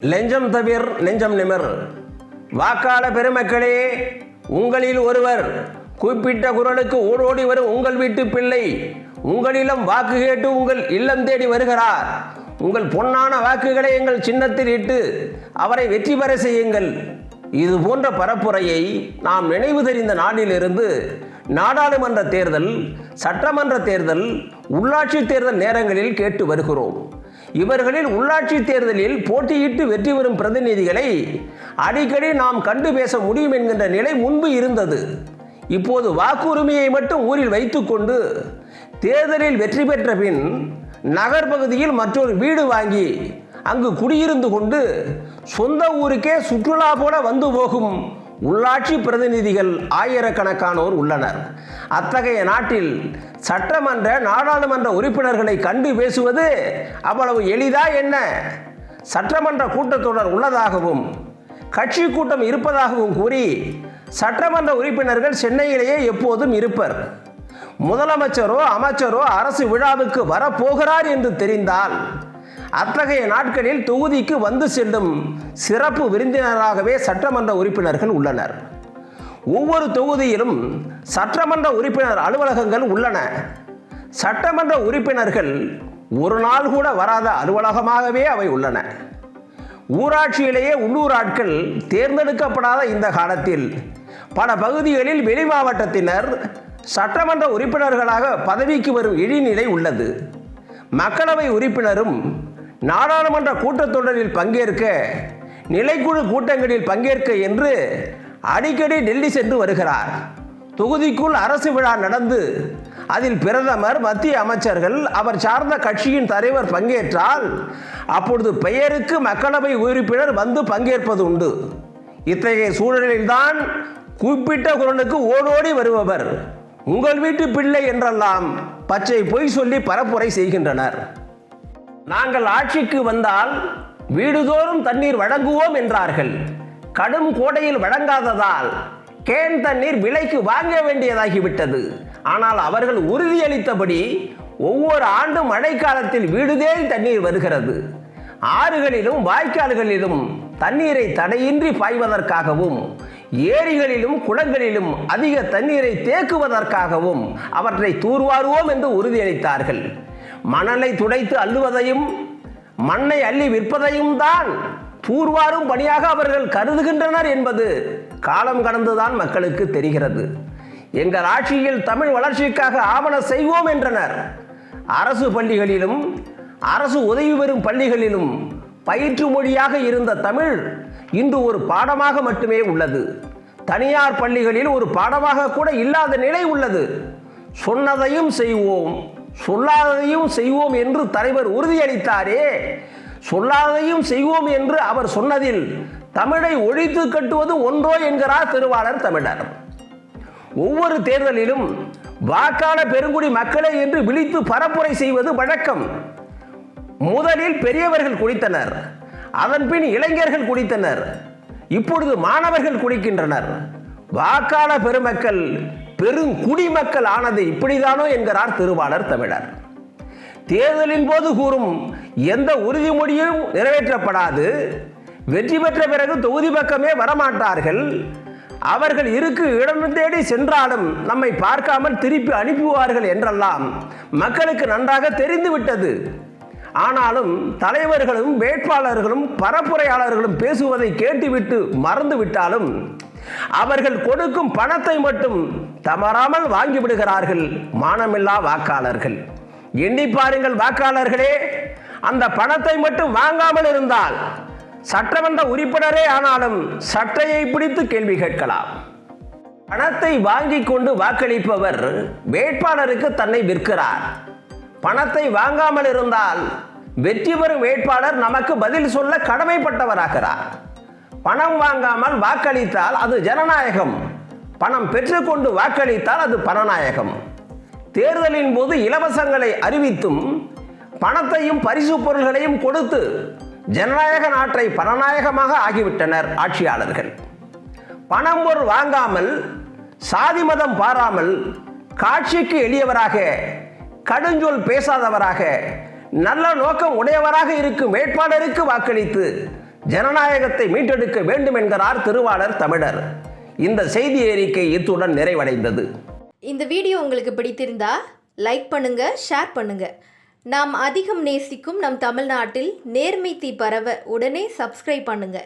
லெஞ்சம் தவிர் நெஞ்சம் நிமிர். வாக்காள பெருமக்களே, உங்களில் ஒருவர் குறிப்பிட்ட குரலுக்கு ஓடோடி வரும் உங்கள் வீட்டு பிள்ளை உங்களிடம் வாக்கு கேட்டு உங்கள் இல்லம் தேடி வருகிறார். உங்கள் பொன்னான வாக்குகளை எங்கள் சின்னத்தில் இட்டு அவரை வெற்றி பெற செய்யுங்கள். இது போன்ற பரப்புரையை நாம் நினைவு தெரிந்த நாளிலிருந்து நாடாளுமன்ற தேர்தல், சட்டமன்ற தேர்தல், உள்ளாட்சி தேர்தல் நேரங்களில் கேட்டு வருகிறோம். இவர்களில் உள்ளாட்சி தேர்தலில் போட்டியிட்டு வெற்றி பெறும் பிரதிநிதிகளை அடிக்கடி நாம் கண்டு பேச முடியும் என்கின்ற நிலை முன்பு இருந்தது. இப்போது வாக்குரிமையை மட்டும் ஊரில் வைத்துக்கொண்டு தேர்தலில் வெற்றி பெற்ற பின் நகர்பகுதியில் மற்றொரு வீடு வாங்கி அங்கு குடியிருந்து கொண்டு சொந்த ஊருக்கே சுற்றுலா போல வந்து போகும் உள்ளாட்சி பிரதிநிதிகள் ஆயிரக்கணக்கானோர் உள்ளனர். அத்தகைய நாட்டில் சட்டமன்ற, நாடாளுமன்ற உறுப்பினர்களை கண்டு பேசுவது அவ்வளவு எளிதா என்ன? சட்டமன்ற கூட்டத்தொடர் உள்ளதாகவும் கட்சி கூட்டம் இருப்பதாகவும் கூறி சட்டமன்ற உறுப்பினர்கள் சென்னையிலேயே எப்போதும் இருப்பர். முதலமைச்சரோ அமைச்சரோ அரசு விழாவுக்கு வரப்போகிறார் என்று தெரிந்தால் அத்தகைய நாட்களில் தொகுதிக்கு வந்து செல்லும் சிறப்பு விருந்தினராகவே சட்டமன்ற உறுப்பினர்கள் உள்ளனர். ஒவ்வொரு தொகுதியிலும் சட்டமன்ற உறுப்பினர் அலுவலகங்கள் உள்ளன. சட்டமன்ற உறுப்பினர்கள் ஒரு நாள் கூட வராத அலுவலகமாகவே அவை உள்ளன. ஊராட்சியிலேயே உள்ளூர் ஆட்கள் தேர்ந்தெடுக்கப்படாத இந்த காலத்தில் பல பகுதிகளில் வெளி மாவட்டத்தினர் சட்டமன்ற உறுப்பினர்களாக பதவிக்கு வரும் இழிநிலை உள்ளது. மக்களவை உறுப்பினரும் நாடாளுமன்ற கூட்டத்தொடரில் பங்கேற்க, நிலைக்குழு கூட்டங்களில் பங்கேற்க என்று அடிக்கடி டெல்லி சென்று வருகிறார். தொகுதிக்குள் அரசு விழா நடந்து அதில் பிரதமர், மத்திய அமைச்சர்கள், அவர் சார்ந்த கட்சியின் தலைவர் பங்கேற்றால் அப்பொழுது பெயருக்கு மக்களவை உறுப்பினர் வந்து பங்கேற்பது உண்டு. இத்தகைய சூழலில்தான் குறிப்பிட்ட குரலுக்கு ஓடோடி வருபவர் உங்கள் வீட்டு பிள்ளை என்றெல்லாம் பச்சை பொய் சொல்லி பரப்புரை செய்கின்றனர். நாங்கள் ஆட்சிக்கு வந்தால் வீடுதோறும் தண்ணீர் வழங்குவோம் என்றார்கள். கடும் கோடையில் வழங்காததால் கேன் தண்ணீர் விலைக்கு வாங்க வேண்டியதாகிவிட்டது. ஆனால் அவர்கள் உறுதியளித்தபடி ஒவ்வொரு ஆண்டும் மழைக்காலத்தில் வீடு தேடி தண்ணீர் வருகிறது. ஆறுகளிலும் வாய்க்கால்களிலும் தண்ணீரை தடையின்றி பாய்வதற்காகவும், ஏரிகளிலும் குளங்களிலும் அதிக தண்ணீரை தேக்குவதற்காகவும் அவற்றை தூர்வாருவோம் என்று உறுதியளித்தார்கள். மணலை துடைத்து அள்ளுவதையும் மண்ணை அள்ளி விற்பதையும் தான் தூர்வாரும் பணியாக அவர்கள் கருதுகின்றனர் என்பது காலம் கடந்துதான் மக்களுக்கு தெரிகிறது. எங்கள் ஆட்சியில் தமிழ் வளர்ச்சிக்காக ஆவணம் செய்வோம் என்றனர். அரசு பள்ளிகளிலும் அரசு உதவி பெறும் பள்ளிகளிலும் பயிற்று மொழியாக இருந்த தமிழ் இன்று ஒரு பாடமாக மட்டுமே உள்ளது. தனியார் பள்ளிகளில் ஒரு பாடமாக கூட இல்லாத நிலை உள்ளது. சொன்னதையும் செய்வோம், சொல்லாததையும் செய்வோம் என்று தலைவர் உறுதியளித்தாரே, சொல்லாததையும் செய்வோம் என்று அவர் சொன்னதில் தமிழை ஒழித்து கட்டுவது ஒன்றோ என்கிறார் திருவாளர் தமிழர். ஒவ்வொரு தேர்தலிலும் வாக்காள பெருங்குடி மக்களே என்று விழித்து பரப்புரை செய்வது வழக்கம். முதலில் பெரியவர்கள் குடித்தனர், அதன்பின் இளைஞர்கள் குடித்தனர், இப்பொழுது மாணவர்கள் குடிக்கின்றனர். வாக்காள பெருமக்கள் பெருங்குடிமக்கள் ஆனது இப்படிதானோ என்கிறார் திருவாளர் தமிழர். தேர்தலின் போது கூறும் எந்த உறுதிமொழியும் நிறைவேற்றப்படாது. வெற்றி பெற்ற பிறகு தொகுதி பக்கமே வரமாட்டார்கள். அவர்கள் இருக்கு இடம் தேடி சென்றாலும் நம்மை பார்க்காமல் திருப்பி அனுப்புவார்கள் என்றெல்லாம் மக்களுக்கு நன்றாக தெரிந்துவிட்டது. ஆனாலும் தலைவர்களும் வேட்பாளர்களும் பரப்புரையாளர்களும் பேசுவதை கேட்டுவிட்டு மறந்து விட்டாலும் அவர்கள் கொடுக்கும் பணத்தை மட்டும் தவறாமல் வாங்கிவிடுகிறார்கள் மானமில்லா வாக்காளர்கள். எண்ணி பாருங்கள் வாக்காளர்களே, அந்த பணத்தை மட்டும் வாங்காமல் இருந்தால் சட்டமன்ற உறுப்பினரே ஆனாலும் சட்டையை பிடித்து கேள்வி கேட்கலாம். பணத்தை வாங்கி கொண்டு வாக்களிப்பவர் வேட்பாளருக்கு தன்னை விற்கிறார். பணத்தை வாங்காமல் இருந்தால் வெற்றி பெறும் வேட்பாளர் நமக்கு பதில் சொல்ல கடமைப்பட்டவராகிறார். பணம் வாங்காமல் வாக்களித்தால் அது ஜனநாயகம், பணம் பெற்றுக்கொண்டு வாக்களித்தால் அது பணநாயகம். தேர்தலின் போது இலவசங்களை அறிவித்தும் பணத்தையும் பரிசு பொருள்களையும் கொடுத்து ஜனநாயக நாட்டை பணநாயகமாக ஆகிவிட்டனர் ஆட்சியாளர்கள். பணம் பொருள் வாங்காமல், சாதி மதம் பாராமல், காட்சிக்கு எளியவராக, கடுஞ்சொல் பேசாதவராக, நல்ல நோக்கம் உடையவராக இருக்கும் வேட்பாளருக்கு வாக்களித்து ஜனநாயகத்தை மீட்டெடுக்க வேண்டும் என்கிறார் திருவாளர் தமிழர். இந்த செய்தி அறிக்கை இத்துடன் நிறைவடைந்தது. இந்த வீடியோ உங்களுக்கு பிடித்திருந்தா லைக் பண்ணுங்க, ஷேர் பண்ணுங்க. நாம் அதிகம் நேசிக்கும் நம் தமிழ்நாட்டில் நேர்மை தீ பரவ உடனே சப்ஸ்கிரைப் பண்ணுங்க.